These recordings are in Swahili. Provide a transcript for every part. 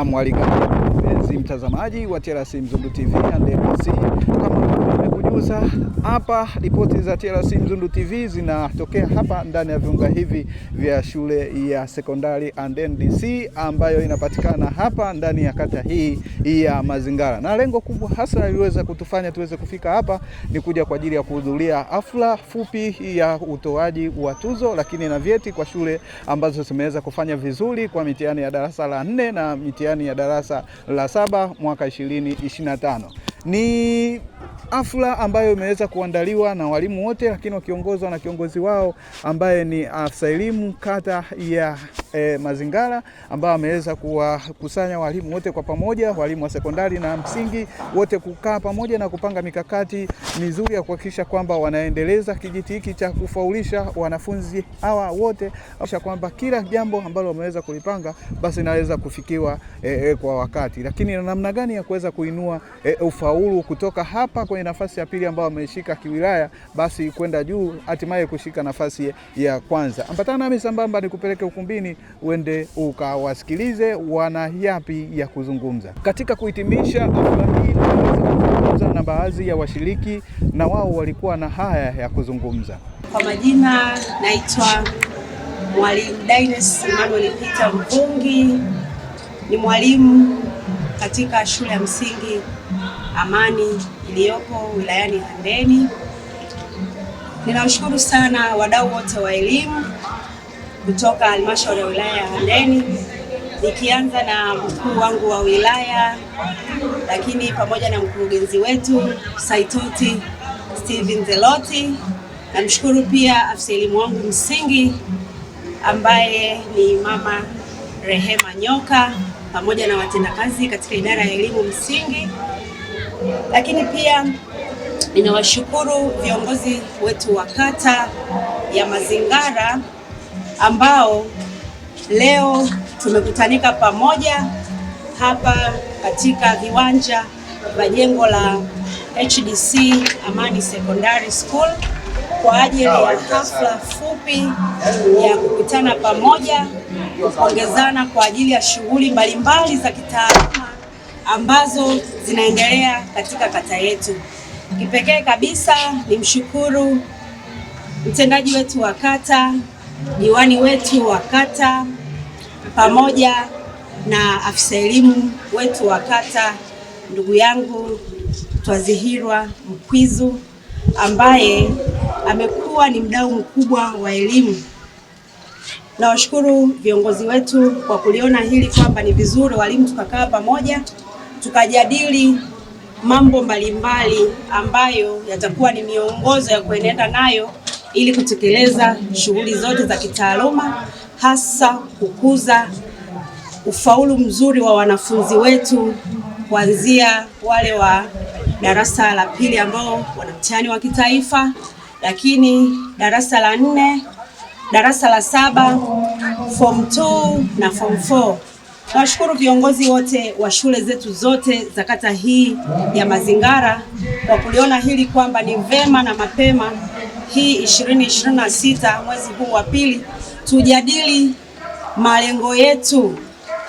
na mwaligani mpenzi mtazamaji wa TLC Mzundu TV and MC. Kama nimekujuza hapa, ripoti za TLC Mzundu TV zinatokea hapa ndani ya viunga hivi vya shule ya sekondari and NDC ambayo inapatikana hapa ndani ya kata hii ya Mazingara. Na lengo kubwa hasa liweza kutufanya tuweze kufika hapa ni kuja kwa ajili ya kuhudhuria hafla fupi ya utoaji wa tuzo lakini na vyeti kwa shule ambazo zimeweza kufanya vizuri kwa mitihani ya darasa la 4 na mitihani ya darasa la 7 mwaka 2025. Ni hafla ambayo imeweza kuandaliwa na walimu wote lakini wakiongozwa na kiongozi wao ambaye ni afisa elimu kata ya Mazingara, ambao ameweza kuwakusanya walimu wote kwa pamoja, walimu wa sekondari na msingi wote kukaa pamoja na kupanga mikakati mizuri ya kuhakikisha kwamba wanaendeleza kijiti hiki cha kufaulisha wanafunzi hawa wote, kisha kwamba kila jambo ambalo wameweza kulipanga basi inaweza kufikiwa kwa wakati. Lakini namna gani ya kuweza kuinua ufaulu kutoka hapa kwenye nafasi ya pili ambao wameshika kiwilaya basi kwenda juu hatimaye kushika nafasi ya kwanza. Ambatana nami sambamba nikupeleke ukumbini uende ukawasikilize wana yapi ya kuzungumza. Katika kuhitimisha hafla hii tunazungumza na baadhi ya washiriki na wao walikuwa na haya ya kuzungumza. Kwa majina naitwa Mwalimu Dines Emmanuel Peter Mvungi, ni mwalimu katika shule ya msingi Amani iliyopo wilayani Handeni. Ninawashukuru sana wadau wote wa elimu kutoka halmashauri ya wilaya ya Handeni, nikianza na mkuu wangu wa wilaya lakini pamoja na mkurugenzi wetu Saitoti Steven Zeloti. Namshukuru pia afisa elimu wangu msingi ambaye ni Mama Rehema Nyoka pamoja na watendakazi katika idara ya elimu msingi. Lakini pia ninawashukuru viongozi wetu wa kata ya Mazingara ambao leo tumekutanika pamoja hapa katika viwanja vya jengo la HDC Amani Secondary School kwa ajili ya hafla fupi ya kukutana pamoja, kupongezana kwa ajili ya shughuli mbalimbali za kitaaluma ambazo zinaendelea katika kata yetu. Kipekee kabisa nimshukuru mtendaji wetu wa kata, diwani wetu wa kata pamoja na afisa elimu wetu wa kata, ndugu yangu Twazihirwa Mkwizu ambaye amekuwa ni mdau mkubwa wa elimu. Nawashukuru viongozi wetu kwa kuliona hili kwamba ni vizuri walimu tukakaa pamoja tukajadili mambo mbalimbali ambayo yatakuwa ni miongozo ya kuenenda nayo ili kutekeleza shughuli zote za kitaaluma, hasa kukuza ufaulu mzuri wa wanafunzi wetu kuanzia wale wa darasa la pili ambao wana mtihani wa kitaifa, lakini darasa la 4, darasa la 7, form 2 na form 4. Nawashukuru viongozi wote wa shule zetu zote za kata hii ya Mazingara kwa kuliona hili kwamba ni vema na mapema hii 2026 mwezi huu wa pili tujadili malengo yetu,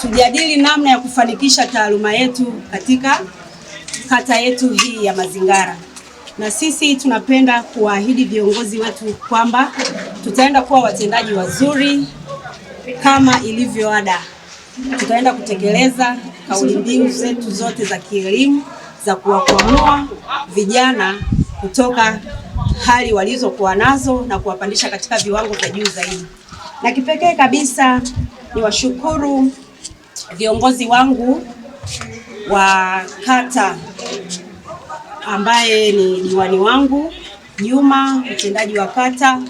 tujadili namna ya kufanikisha taaluma yetu katika kata yetu hii ya Mazingara. Na sisi tunapenda kuahidi viongozi wetu kwamba tutaenda kuwa watendaji wazuri kama ilivyo ada. Tutaenda kutekeleza kauli mbiu zetu zote za kielimu za kuwakwamua vijana kutoka hali walizokuwa nazo na kuwapandisha katika viwango vya juu zaidi. Na kipekee kabisa ni washukuru viongozi wangu wa kata ambaye ni diwani wangu Juma, mtendaji wa kata,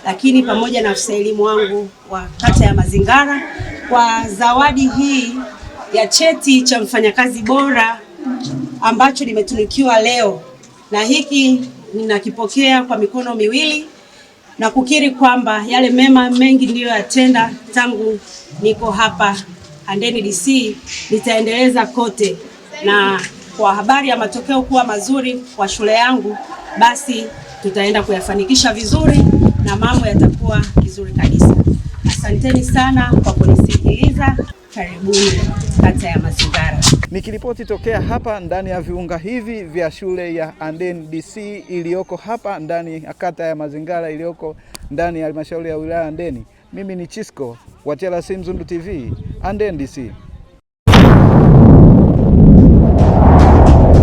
lakini pamoja na afisa elimu wangu wa kata ya Mazingara kwa zawadi hii ya cheti cha mfanyakazi bora ambacho nimetunukiwa leo, na hiki ninakipokea kwa mikono miwili na kukiri kwamba yale mema mengi ndiyo yatenda tangu niko hapa Handeni DC nitaendeleza kote, na kwa habari ya matokeo kuwa mazuri kwa shule yangu basi tutaenda kuyafanikisha vizuri na mambo yatakuwa vizuri kabisa. Asanteni sana kwa kunisikiliza. karibuni kata ya Mazingara. Nikiripoti tokea hapa ndani ya viunga hivi vya shule ya Handeni DC iliyoko hapa ndani ya kata ya Mazingara iliyoko ndani ya halmashauri ya wilaya Handeni. Mimi ni Chisco wa TLC Mzundu TV, Handeni DC.